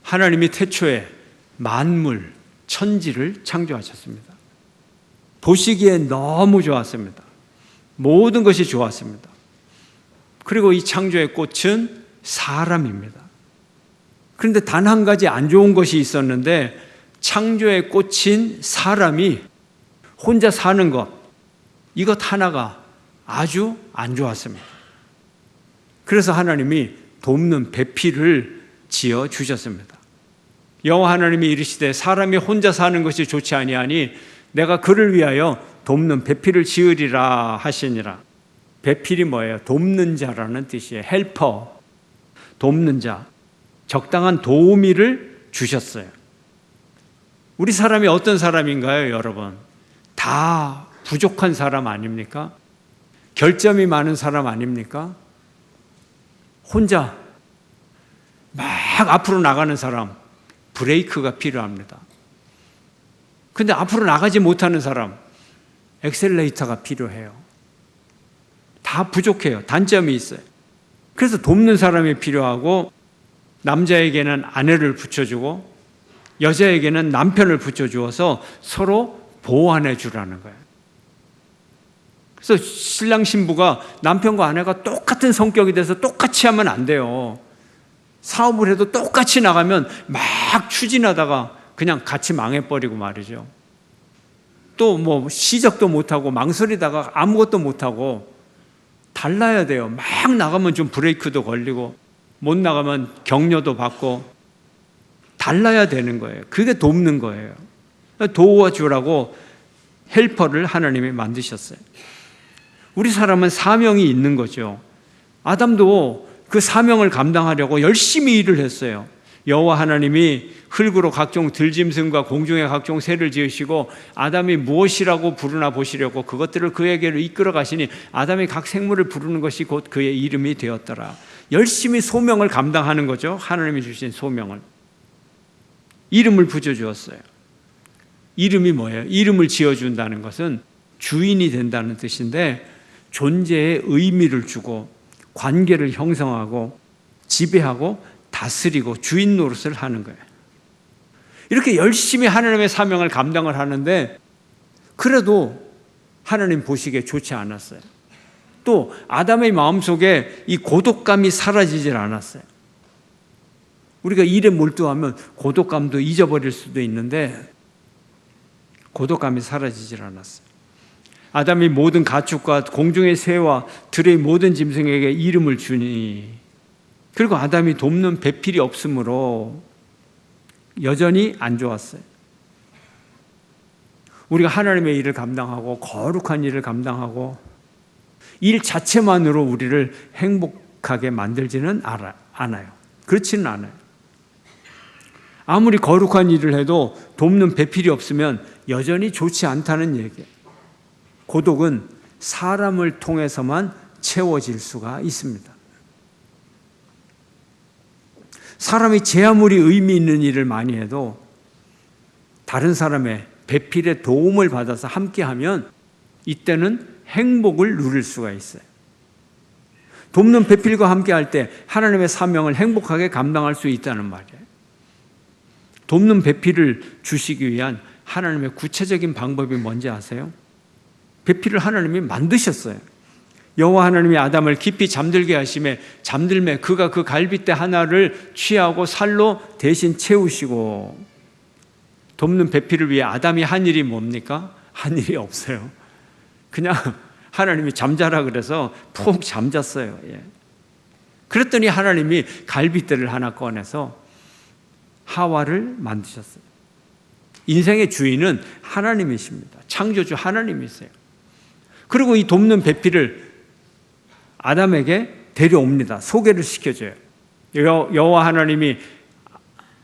하나님이 태초에 만물, 천지를 창조하셨습니다. 보시기에 너무 좋았습니다. 모든 것이 좋았습니다. 그리고 이 창조의 꽃은 사람입니다. 그런데 단 한 가지 안 좋은 것이 있었는데 창조의 꽃인 사람이 혼자 사는 것, 이것 하나가 아주 안 좋았습니다. 그래서 하나님이 돕는 배필을 지어 주셨습니다. 여호와 하나님이 이르시되 사람이 혼자 사는 것이 좋지 아니하니 내가 그를 위하여 돕는 배필을 지으리라 하시니라. 배필이 뭐예요? 돕는 자라는 뜻이에요. 헬퍼, 돕는 자, 적당한 도우미를 주셨어요. 우리 사람이 어떤 사람인가요, 여러분? 다 부족한 사람 아닙니까? 결점이 많은 사람 아닙니까? 혼자 막 앞으로 나가는 사람, 브레이크가 필요합니다. 근데 앞으로 나가지 못하는 사람, 엑셀레이터가 필요해요. 다 부족해요. 단점이 있어요. 그래서 돕는 사람이 필요하고, 남자에게는 아내를 붙여주고 여자에게는 남편을 붙여주어서 서로 보완해 주라는 거예요. 그래서 신랑 신부가 남편과 아내가 똑같은 성격이 돼서 똑같이 하면 안 돼요. 사업을 해도 똑같이 나가면 막 추진하다가 그냥 같이 망해버리고 말이죠. 또 뭐 시작도 못하고 망설이다가 아무것도 못하고 달라야 돼요. 막 나가면 좀 브레이크도 걸리고 못 나가면 격려도 받고 달라야 되는 거예요. 그게 돕는 거예요. 도와주라고 헬퍼를 하나님이 만드셨어요. 우리 사람은 사명이 있는 거죠. 아담도 그 사명을 감당하려고 열심히 일을 했어요. 여호와 하나님이 흙으로 각종 들짐승과 공중의 각종 새를 지으시고 아담이 무엇이라고 부르나 보시려고 그것들을 그에게로 이끌어 가시니 아담이 각 생물을 부르는 것이 곧 그의 이름이 되었더라. 열심히 소명을 감당하는 거죠. 하나님이 주신 소명을. 이름을 붙여주었어요. 이름이 뭐예요? 이름을 지어준다는 것은 주인이 된다는 뜻인데 존재의 의미를 주고 관계를 형성하고 지배하고 다스리고 주인 노릇을 하는 거예요. 이렇게 열심히 하나님의 사명을 감당을 하는데 그래도 하나님 보시기에 좋지 않았어요. 또 아담의 마음속에 이 고독감이 사라지질 않았어요. 우리가 일에 몰두하면 고독감도 잊어버릴 수도 있는데 고독감이 사라지질 않았어요. 아담이 모든 가축과 공중의 새와 들의 모든 짐승에게 이름을 주니 그리고 아담이 돕는 배필이 없으므로 여전히 안 좋았어요. 우리가 하나님의 일을 감당하고 거룩한 일을 감당하고 일 자체만으로 우리를 행복하게 만들지는 않아요. 그렇지는 않아요. 아무리 거룩한 일을 해도 돕는 배필이 없으면 여전히 좋지 않다는 얘기예요. 고독은 사람을 통해서만 채워질 수가 있습니다. 사람이 제 아무리 의미 있는 일을 많이 해도 다른 사람의 배필의 도움을 받아서 함께하면 이때는 행복을 누릴 수가 있어요. 돕는 배필과 함께할 때 하나님의 사명을 행복하게 감당할 수 있다는 말이에요. 돕는 배필을 주시기 위한 하나님의 구체적인 방법이 뭔지 아세요? 배필을 하나님이 만드셨어요. 여호와 하나님이 아담을 깊이 잠들게 하심에 잠들매 그가 그 갈빗대 하나를 취하고 살로 대신 채우시고 돕는 배필을 위해 아담이 한 일이 뭡니까? 한 일이 없어요. 그냥 하나님이 잠자라 그래서 푹 잠잤어요. 그랬더니 하나님이 갈빗대를 하나 꺼내서 하와를 만드셨어요. 인생의 주인은 하나님이십니다. 창조주 하나님이세요. 그리고 이 돕는 배필을 아담에게 데려옵니다. 소개를 시켜줘요. 여호와 하나님이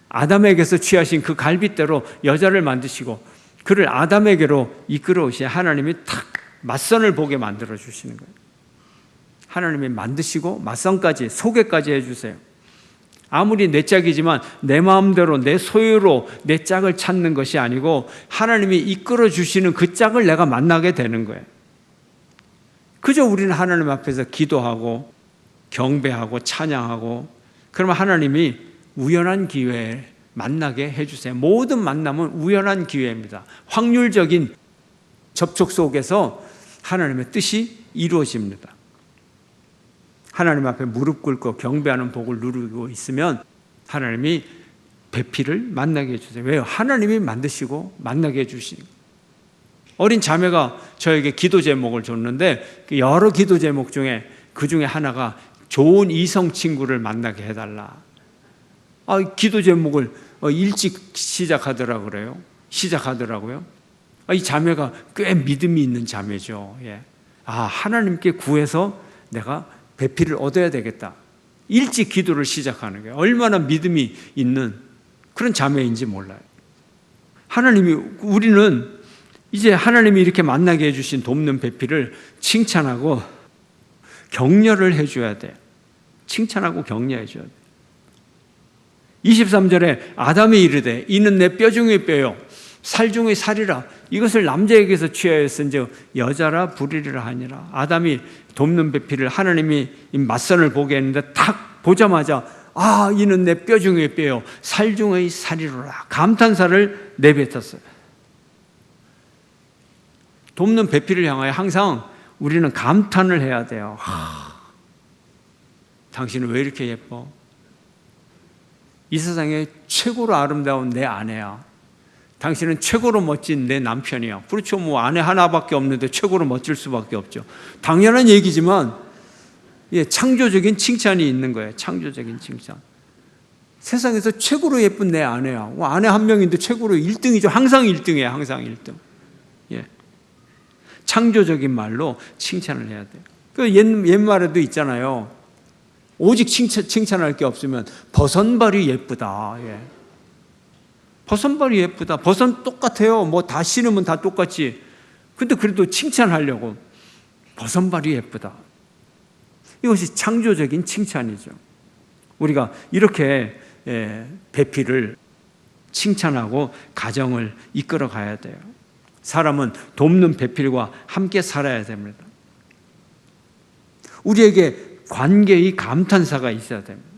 아담에게서 취하신 그 갈빗대로 여자를 만드시고 그를 아담에게로 이끌어 오신 하나님이 탁 맞선을 보게 만들어 주시는 거예요. 하나님이 만드시고 맞선까지 소개까지 해주세요. 아무리 내 짝이지만 내 마음대로 내 소유로 내 짝을 찾는 것이 아니고 하나님이 이끌어 주시는 그 짝을 내가 만나게 되는 거예요. 그저 우리는 하나님 앞에서 기도하고 경배하고 찬양하고 그러면 하나님이 우연한 기회에 만나게 해주세요. 모든 만남은 우연한 기회입니다. 확률적인 접촉 속에서 하나님의 뜻이 이루어집니다. 하나님 앞에 무릎 꿇고 경배하는 복을 누리고 있으면 하나님이 배필을 만나게 해주세요. 왜요? 하나님이 만드시고 만나게 해주시는 거예요. 어린 자매가 저에게 기도 제목을 줬는데 여러 기도 제목 중에 그 중에 하나가 좋은 이성 친구를 만나게 해달라. 기도 제목을 일찍 시작하더라고요. 이 자매가 꽤 믿음이 있는 자매죠. 예. 하나님께 구해서 내가 배필을 얻어야 되겠다. 일찍 기도를 시작하는 거예요. 얼마나 믿음이 있는 그런 자매인지 몰라요. 우리는 이제 하나님이 이렇게 만나게 해주신 돕는 배필을 칭찬하고 격려를 해줘야 돼요. 칭찬하고 격려해줘야 돼요. 23절에 아담이 이르되 이는 내 뼈 중의 뼈요 살 중의 살이라 이것을 남자에게서 취하였은즉 여자라 부리리라 하니라. 아담이 돕는 배필을 하나님이 맞선을 보게 했는데 딱 보자마자 이는 내 뼈 중의 뼈요 살 중의 살이로라 감탄사를 내뱉었어요. 돕는 배필을 향하여 항상 우리는 감탄을 해야 돼요. 당신은 왜 이렇게 예뻐? 이 세상에 최고로 아름다운 내 아내야. 당신은 최고로 멋진 내 남편이야. 그렇죠. 아내 하나밖에 없는데 최고로 멋질 수밖에 없죠. 당연한 얘기지만 창조적인 칭찬이 있는 거예요. 창조적인 칭찬. 세상에서 최고로 예쁜 내 아내야. 아내 한 명인데 최고로 1등이죠. 항상 1등이에요. 항상 1등. 창조적인 말로 칭찬을 해야 돼요. 옛말에도 있잖아요. 오직 칭찬할 게 없으면 버선발이 예쁘다. 버선발이 예쁘다. 버선 똑같아요. 다 신으면 다 똑같지. 근데 그래도 칭찬하려고 버선발이 예쁘다. 이것이 창조적인 칭찬이죠. 우리가 이렇게 배필을 칭찬하고 가정을 이끌어 가야 돼요. 사람은 돕는 배필과 함께 살아야 됩니다. 우리에게 관계의 감탄사가 있어야 됩니다.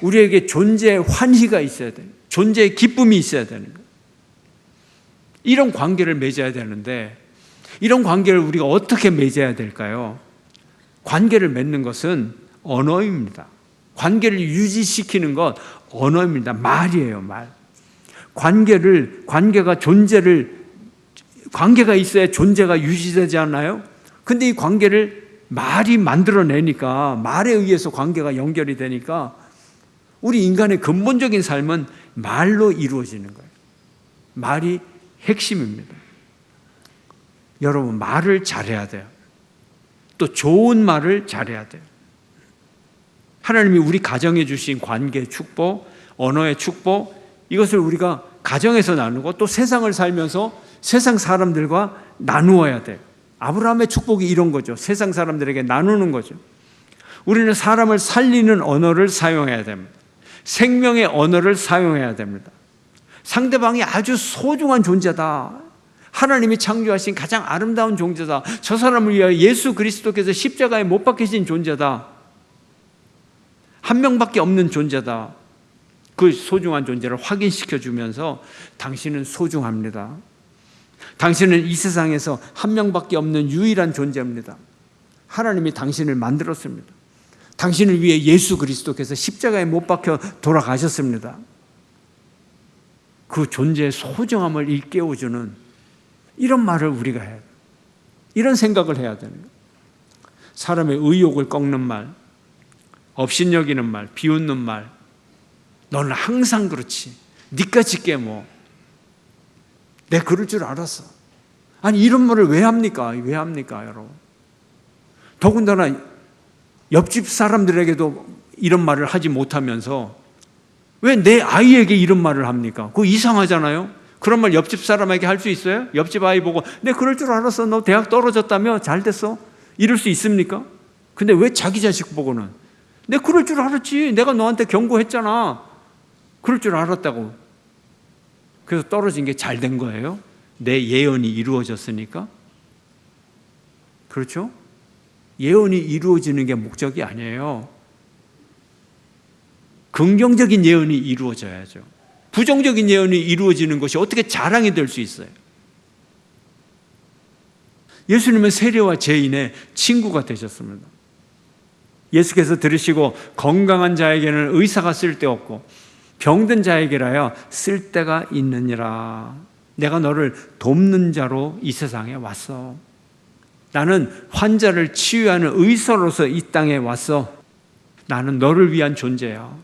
우리에게 존재의 환희가 있어야 돼요. 존재의 기쁨이 있어야 되는 거예요. 이런 관계를 맺어야 되는데 이런 관계를 우리가 어떻게 맺어야 될까요? 관계를 맺는 것은 언어입니다. 관계를 유지시키는 것 언어입니다. 말이에요, 말. 관계가 있어야 존재가 유지되지 않나요? 근데 이 관계를 말이 만들어내니까, 말에 의해서 관계가 연결이 되니까 우리 인간의 근본적인 삶은 말로 이루어지는 거예요. 말이 핵심입니다. 여러분, 말을 잘해야 돼요. 또 좋은 말을 잘해야 돼요. 하나님이 우리 가정에 주신 관계 축복, 언어의 축복, 이것을 우리가 가정에서 나누고 또 세상을 살면서 세상 사람들과 나누어야 돼요. 아브라함의 축복이 이런 거죠. 세상 사람들에게 나누는 거죠. 우리는 사람을 살리는 언어를 사용해야 됩니다. 생명의 언어를 사용해야 됩니다. 상대방이 아주 소중한 존재다. 하나님이 창조하신 가장 아름다운 존재다. 저 사람을 위하여 예수 그리스도께서 십자가에 못 박히신 존재다. 한 명밖에 없는 존재다. 그 소중한 존재를 확인시켜 주면서 당신은 소중합니다. 당신은 이 세상에서 한 명밖에 없는 유일한 존재입니다. 하나님이 당신을 만들었습니다. 당신을 위해 예수 그리스도께서 십자가에 못 박혀 돌아가셨습니다. 그 존재의 소중함을 일깨워주는 이런 말을 우리가 해야 돼요. 이런 생각을 해야 되는 거예요. 사람의 의욕을 꺾는 말, 업신여기는 말, 비웃는 말, 너는 항상 그렇지. 니까짓 게 뭐. 내 그럴 줄 알았어. 아니 이런 말을 왜 합니까? 왜 합니까, 여러분? 더군다나 옆집 사람들에게도 이런 말을 하지 못하면서 왜 내 아이에게 이런 말을 합니까? 그거 이상하잖아요. 그런 말 옆집 사람에게 할 수 있어요? 옆집 아이 보고 내 그럴 줄 알았어. 너 대학 떨어졌다며? 잘 됐어? 이럴 수 있습니까? 근데 왜 자기 자식 보고는 내 그럴 줄 알았지. 내가 너한테 경고했잖아. 그럴 줄 알았다고. 그래서 떨어진 게 잘 된 거예요? 내 예언이 이루어졌으니까? 그렇죠? 예언이 이루어지는 게 목적이 아니에요. 긍정적인 예언이 이루어져야죠. 부정적인 예언이 이루어지는 것이 어떻게 자랑이 될 수 있어요? 예수님은 세리와 죄인의 친구가 되셨습니다. 예수께서 들으시고 건강한 자에게는 의사가 쓸데없고 병든 자에게라야 쓸데가 있느니라. 내가 너를 돕는 자로 이 세상에 왔어. 나는 환자를 치유하는 의사로서 이 땅에 왔어. 나는 너를 위한 존재야.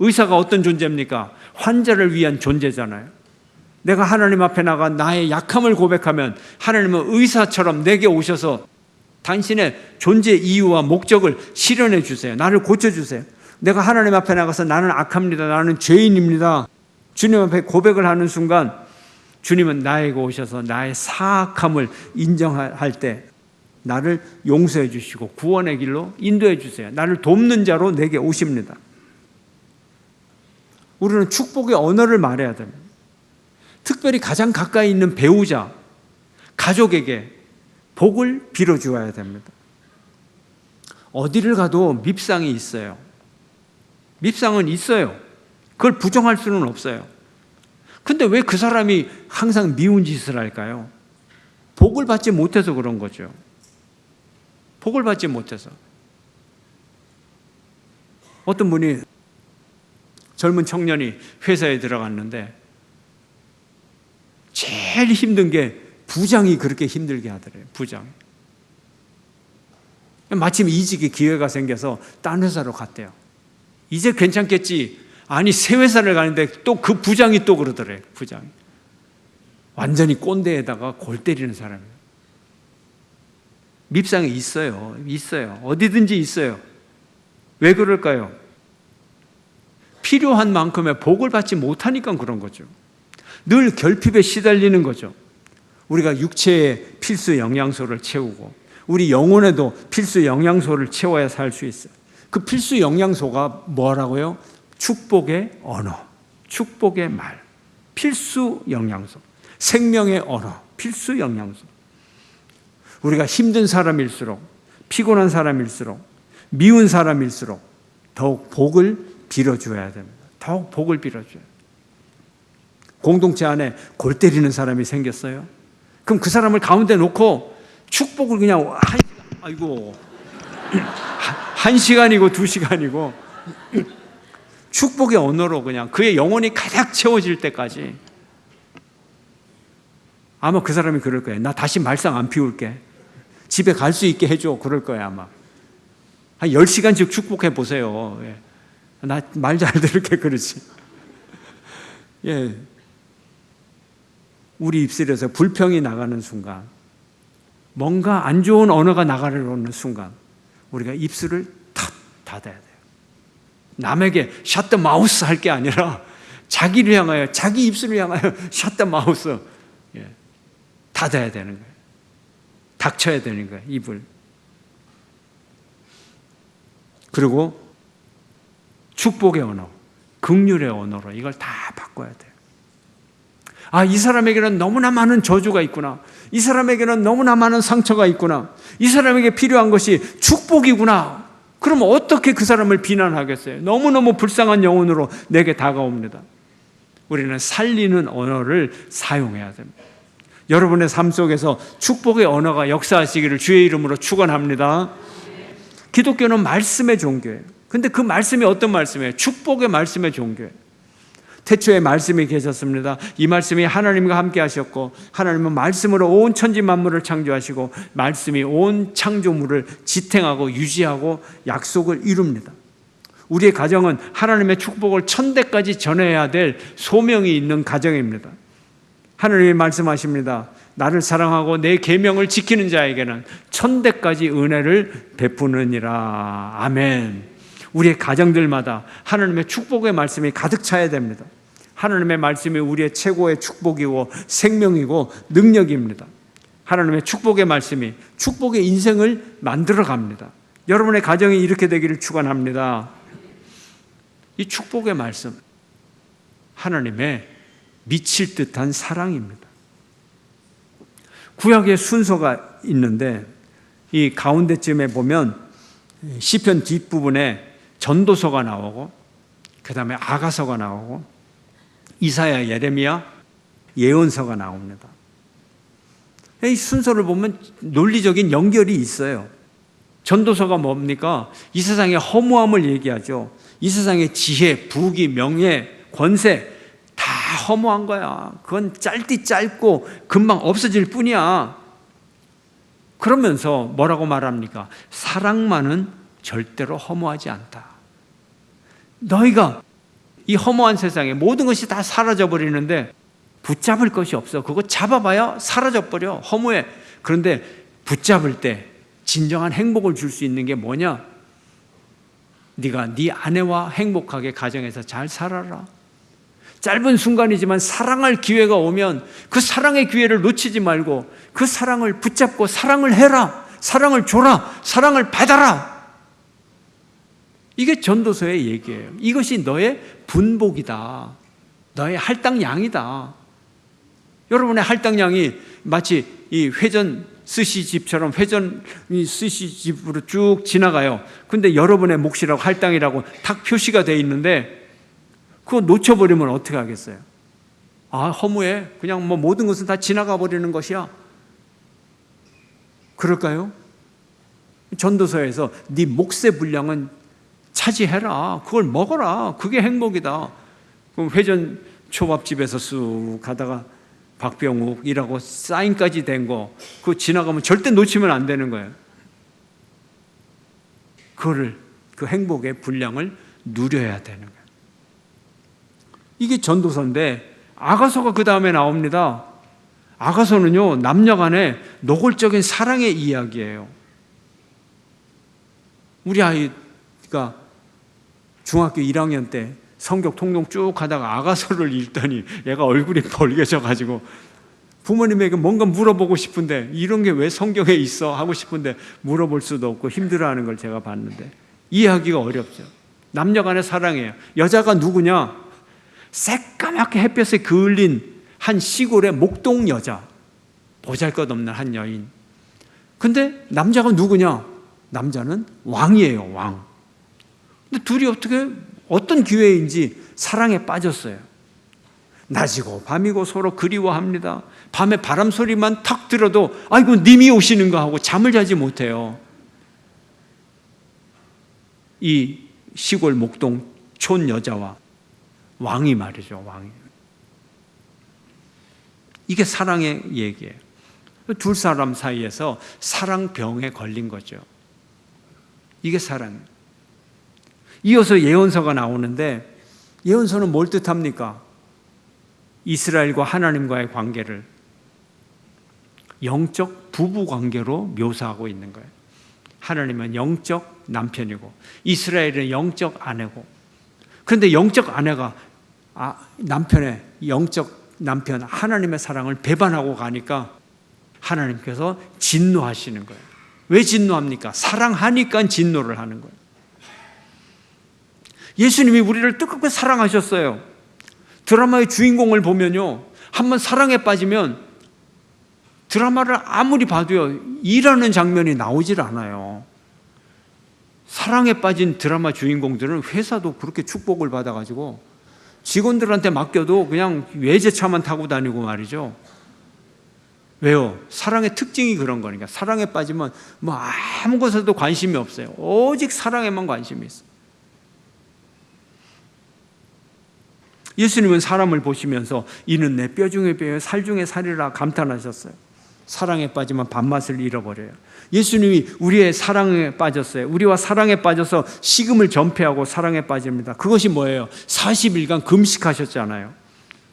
의사가 어떤 존재입니까? 환자를 위한 존재잖아요. 내가 하나님 앞에 나가 나의 약함을 고백하면 하나님은 의사처럼 내게 오셔서 당신의 존재 이유와 목적을 실현해 주세요. 나를 고쳐주세요. 내가 하나님 앞에 나가서 나는 악합니다. 나는 죄인입니다. 주님 앞에 고백을 하는 순간 주님은 나에게 오셔서 나의 사악함을 인정할 때 나를 용서해 주시고 구원의 길로 인도해 주세요. 나를 돕는 자로 내게 오십니다. 우리는 축복의 언어를 말해야 됩니다. 특별히 가장 가까이 있는 배우자, 가족에게 복을 빌어주어야 됩니다. 어디를 가도 밉상이 있어요. 밉상은 있어요. 그걸 부정할 수는 없어요. 근데 왜 그 사람이 항상 미운 짓을 할까요? 복을 받지 못해서 그런 거죠. 복을 받지 못해서. 어떤 분이 젊은 청년이 회사에 들어갔는데 제일 힘든 게 부장이 그렇게 힘들게 하더래요. 부장. 마침 이직의 기회가 생겨서 딴 회사로 갔대요. 이제 괜찮겠지. 아니 새 회사를 가는데 또 그 부장이 또 그러더래요. 부장이. 완전히 꼰대에다가 골 때리는 사람이에요. 밉상이 있어요. 있어요. 어디든지 있어요. 왜 그럴까요? 필요한 만큼의 복을 받지 못하니까 그런 거죠. 늘 결핍에 시달리는 거죠. 우리가 육체의 필수 영양소를 채우고 우리 영혼에도 필수 영양소를 채워야 살 수 있어요. 그 필수 영양소가 뭐라고요? 축복의 언어, 축복의 말, 필수 영양소, 생명의 언어, 필수 영양소. 우리가 힘든 사람일수록, 피곤한 사람일수록, 미운 사람일수록 더욱 복을 빌어줘야 됩니다. 더욱 복을 빌어줘야. 공동체 안에 골 때리는 사람이 생겼어요. 그럼 그 사람을 가운데 놓고 축복을 그냥 한 시간이고 2시간이고 축복의 언어로 그냥 그의 영혼이 가득 채워질 때까지 아마 그 사람이 그럴 거예요. 나 다시 말썽 안 피울게. 집에 갈 수 있게 해줘. 그럴 거예요 아마. 한 10시간씩 축복해 보세요. 예. 나 말 잘 들을게 그러지. 예. 우리 입술에서 불평이 나가는 순간, 뭔가 안 좋은 언어가 나가려는 순간 우리가 입술을 탁 닫아야 돼요. 남에게 샷 더 마우스 할 게 아니라 자기를 향하여, 자기 입술을 향하여 샷 더 마우스 닫아야 되는 거예요. 닥쳐야 되는 거예요. 입을. 그리고 축복의 언어, 긍휼의 언어로 이걸 다 바꿔야 돼요. 아, 이 사람에게는 너무나 많은 저주가 있구나. 이 사람에게는 너무나 많은 상처가 있구나. 이 사람에게 필요한 것이 축복이구나. 그럼 어떻게 그 사람을 비난하겠어요? 너무너무 불쌍한 영혼으로 내게 다가옵니다. 우리는 살리는 언어를 사용해야 됩니다. 여러분의 삶 속에서 축복의 언어가 역사하시기를 주의 이름으로 축원합니다. 기독교는 말씀의 종교예요. 근데 그 말씀이 어떤 말씀이에요? 축복의 말씀의 종교예요. 태초에 말씀이 계셨습니다. 이 말씀이 하나님과 함께 하셨고 하나님은 말씀으로 온 천지 만물을 창조하시고 말씀이 온 창조물을 지탱하고 유지하고 약속을 이룹니다. 우리의 가정은 하나님의 축복을 천대까지 전해야 될 소명이 있는 가정입니다. 하나님이 말씀하십니다. 나를 사랑하고 내 계명을 지키는 자에게는 천대까지 은혜를 베푸느니라. 아멘. 우리의 가정들마다 하나님의 축복의 말씀이 가득 차야 됩니다. 하나님의 말씀이 우리의 최고의 축복이고 생명이고 능력입니다. 하나님의 축복의 말씀이 축복의 인생을 만들어 갑니다. 여러분의 가정이 이렇게 되기를 축원합니다. 이 축복의 말씀, 하나님의 미칠 듯한 사랑입니다. 구약의 순서가 있는데 이 가운데쯤에 보면 시편 뒷부분에 전도서가 나오고 그 다음에 아가서가 나오고 이사야, 예레미야, 예언서가 나옵니다. 이 순서를 보면 논리적인 연결이 있어요. 전도서가 뭡니까? 이 세상의 허무함을 얘기하죠. 이 세상의 지혜, 부귀, 명예, 권세 다 허무한 거야. 그건 짧디 짧고 금방 없어질 뿐이야. 그러면서 뭐라고 말합니까? 사랑만은 절대로 허무하지 않다. 너희가 이 허무한 세상에 모든 것이 다 사라져 버리는데 붙잡을 것이 없어. 그거 잡아봐야 사라져 버려. 허무해. 그런데 붙잡을 때 진정한 행복을 줄 수 있는 게 뭐냐? 네가 네 아내와 행복하게 가정에서 잘 살아라. 짧은 순간이지만 사랑할 기회가 오면 그 사랑의 기회를 놓치지 말고 그 사랑을 붙잡고 사랑을 해라. 사랑을 줘라. 사랑을 받아라. 이게 전도서의 얘기예요. 이것이 너의 분복이다. 너의 할당량이다. 여러분의 할당량이 마치 이 회전 스시집처럼 회전 스시집으로 쭉 지나가요. 근데 여러분의 몫이라고 할당이라고 탁 표시가 되어 있는데 그거 놓쳐버리면 어떻게 하겠어요? 아, 허무해. 그냥 뭐 모든 것은 다 지나가 버리는 것이야. 그럴까요? 전도서에서 네 몫의 분량은 차지해라. 그걸 먹어라. 그게 행복이다. 그럼 회전 초밥집에서 쑥 가다가 박병욱이라고 사인까지 된 거 그거 지나가면 절대 놓치면 안 되는 거예요. 그거를 그 행복의 분량을 누려야 되는 거예요. 이게 전도서인데 아가서가 그 다음에 나옵니다. 아가서는요 남녀 간의 노골적인 사랑의 이야기예요. 우리 아이가 중학교 1학년 때 성경 통독 쭉 하다가 아가서를 읽더니 얘가 얼굴이 벌개져가지고 부모님에게 뭔가 물어보고 싶은데 이런 게 왜 성경에 있어 하고 싶은데 물어볼 수도 없고 힘들어하는 걸 제가 봤는데 이해하기가 어렵죠. 남녀 간의 사랑이에요. 여자가 누구냐? 새까맣게 햇볕에 그을린 한 시골의 목동 여자, 보잘것없는 한 여인. 근데 남자가 누구냐? 남자는 왕이에요. 왕. 근데 둘이 어떤 기회인지 사랑에 빠졌어요. 낮이고 밤이고 서로 그리워합니다. 밤에 바람 소리만 탁 들어도 아이고 님이 오시는가 하고 잠을 자지 못해요. 이 시골 목동 촌 여자와 왕이 말이죠. 왕이. 이게 사랑의 얘기예요. 두 사람 사이에서 사랑병에 걸린 거죠. 이게 사랑이에요. 이어서 예언서가 나오는데 예언서는 뭘 뜻합니까? 이스라엘과 하나님과의 관계를 영적 부부 관계로 묘사하고 있는 거예요. 하나님은 영적 남편이고 이스라엘은 영적 아내고, 그런데 영적 아내가 남편의 영적 남편 하나님의 사랑을 배반하고 가니까 하나님께서 진노하시는 거예요. 왜 진노합니까? 사랑하니까 진노를 하는 거예요. 예수님이 우리를 뜨겁게 사랑하셨어요. 드라마의 주인공을 보면요, 한번 사랑에 빠지면 드라마를 아무리 봐도요 일하는 장면이 나오질 않아요. 사랑에 빠진 드라마 주인공들은 회사도 그렇게 축복을 받아가지고 직원들한테 맡겨도 그냥 외제차만 타고 다니고 말이죠. 왜요? 사랑의 특징이 그런 거니까. 사랑에 빠지면 뭐 아무 것에도 관심이 없어요. 오직 사랑에만 관심이 있어요. 예수님은 사람을 보시면서 이는 내 뼈 중에 뼈요 살 중에 살이라 감탄하셨어요. 사랑에 빠지면 밥맛을 잃어버려요. 예수님이 우리의 사랑에 빠졌어요. 우리와 사랑에 빠져서 식음을 전폐하고 사랑에 빠집니다. 그것이 뭐예요? 40일간 금식하셨잖아요.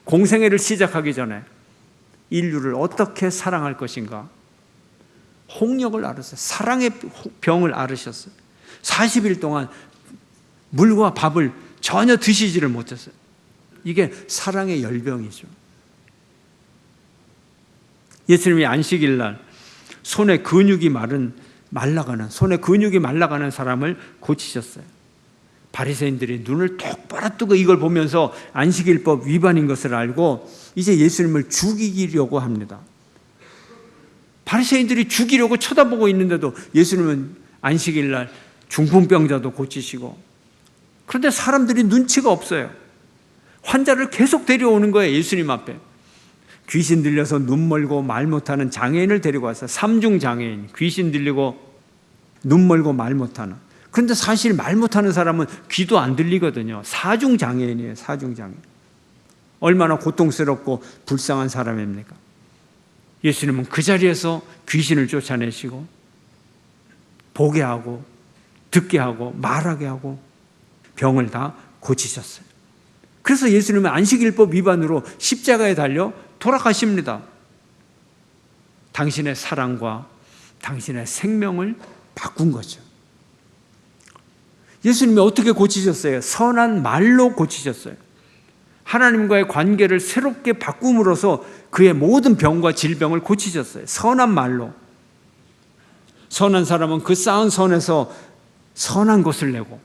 공생애를 시작하기 전에 인류를 어떻게 사랑할 것인가? 홍역을 앓으셨어요. 사랑의 병을 앓으셨어요. 40일 동안 물과 밥을 전혀 드시지를 못했어요. 이게 사랑의 열병이죠. 예수님이 안식일 날 손에 근육이 말라가는 사람을 고치셨어요. 바리새인들이 눈을 똑바로 뜨고 이걸 보면서 안식일법 위반인 것을 알고 이제 예수님을 죽이려고 합니다. 바리새인들이 죽이려고 쳐다보고 있는데도 예수님은 안식일 날 중풍병자도 고치시고, 그런데 사람들이 눈치가 없어요. 환자를 계속 데려오는 거예요. 예수님 앞에. 귀신 들려서 눈 멀고 말 못하는 장애인을 데리고 왔어요. 삼중 장애인. 귀신 들리고 눈 멀고 말 못하는. 그런데 사실 말 못하는 사람은 귀도 안 들리거든요. 사중 장애인이에요. 사중 장애인. 얼마나 고통스럽고 불쌍한 사람입니까? 예수님은 그 자리에서 귀신을 쫓아내시고 보게 하고 듣게 하고 말하게 하고 병을 다 고치셨어요. 그래서 예수님은 안식일법 위반으로 십자가에 달려 돌아가십니다. 당신의 사랑과 당신의 생명을 바꾼 거죠. 예수님이 어떻게 고치셨어요? 선한 말로 고치셨어요. 하나님과의 관계를 새롭게 바꿈으로써 그의 모든 병과 질병을 고치셨어요. 선한 말로. 선한 사람은 그 쌓은 선에서 선한 것을 내고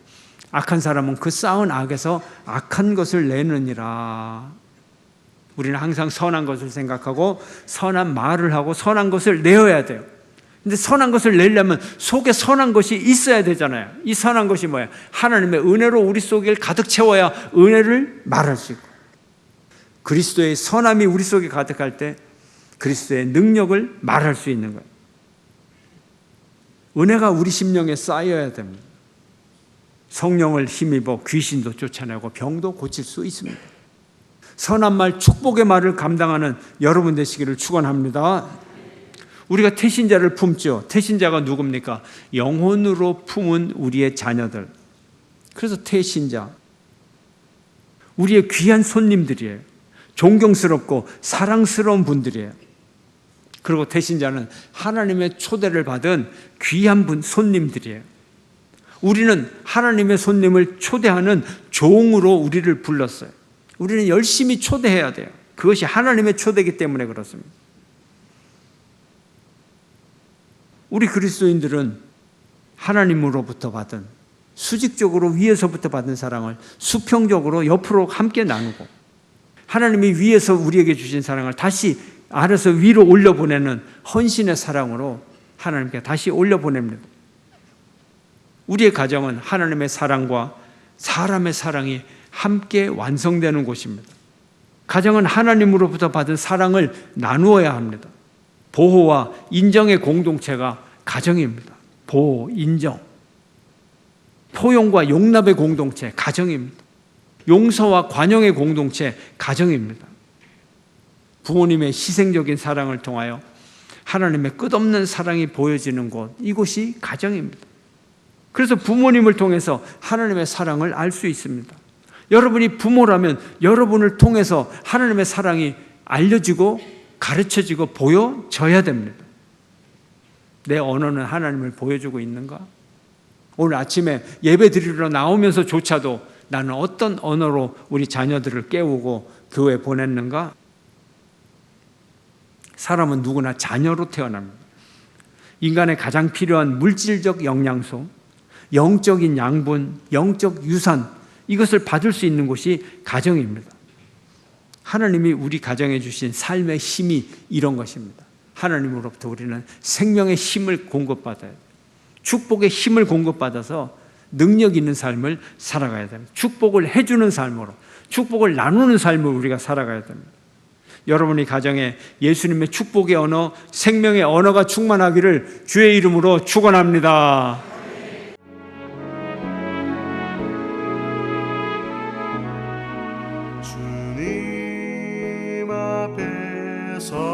악한 사람은 그 쌓은 악에서 악한 것을 내느니라. 우리는 항상 선한 것을 생각하고 선한 말을 하고 선한 것을 내어야 돼요. 근데 선한 것을 내려면 속에 선한 것이 있어야 되잖아요. 이 선한 것이 뭐예요? 하나님의 은혜로 우리 속에 가득 채워야 은혜를 말할 수 있고, 그리스도의 선함이 우리 속에 가득할 때 그리스도의 능력을 말할 수 있는 거예요. 은혜가 우리 심령에 쌓여야 됩니다. 성령을 힘입어 귀신도 쫓아내고 병도 고칠 수 있습니다. 선한 말, 축복의 말을 감당하는 여러분 되시기를 축원합니다. 우리가 태신자를 품죠. 태신자가 누굽니까? 영혼으로 품은 우리의 자녀들. 그래서 태신자, 우리의 귀한 손님들이에요. 존경스럽고 사랑스러운 분들이에요. 그리고 태신자는 하나님의 초대를 받은 귀한 분, 손님들이에요. 우리는 하나님의 손님을 초대하는 종으로 우리를 불렀어요. 우리는 열심히 초대해야 돼요. 그것이 하나님의 초대이기 때문에 그렇습니다. 우리 그리스도인들은 하나님으로부터 받은, 수직적으로 위에서부터 받은 사랑을 수평적으로 옆으로 함께 나누고, 하나님이 위에서 우리에게 주신 사랑을 다시 아래서 위로 올려보내는 헌신의 사랑으로 하나님께 다시 올려보냅니다. 우리의 가정은 하나님의 사랑과 사람의 사랑이 함께 완성되는 곳입니다. 가정은 하나님으로부터 받은 사랑을 나누어야 합니다. 보호와 인정의 공동체가 가정입니다. 보호, 인정. 포용과 용납의 공동체, 가정입니다. 용서와 관용의 공동체, 가정입니다. 부모님의 희생적인 사랑을 통하여 하나님의 끝없는 사랑이 보여지는 곳, 이곳이 가정입니다. 그래서 부모님을 통해서 하나님의 사랑을 알 수 있습니다. 여러분이 부모라면 여러분을 통해서 하나님의 사랑이 알려지고 가르쳐지고 보여져야 됩니다. 내 언어는 하나님을 보여주고 있는가? 오늘 아침에 예배 드리러 나오면서조차도 나는 어떤 언어로 우리 자녀들을 깨우고 교회에 보냈는가? 사람은 누구나 자녀로 태어납니다. 인간의 가장 필요한 물질적 영양소, 영적인 양분, 영적 유산, 이것을 받을 수 있는 곳이 가정입니다. 하나님이 우리 가정에 주신 삶의 힘이 이런 것입니다. 하나님으로부터 우리는 생명의 힘을 공급받아야 돼요. 축복의 힘을 공급받아서 능력 있는 삶을 살아가야 됩니다. 축복을 해주는 삶으로, 축복을 나누는 삶을 우리가 살아가야 됩니다. 여러분이 가정에 예수님의 축복의 언어, 생명의 언어가 충만하기를 주의 이름으로 축원합니다. 주님 앞에서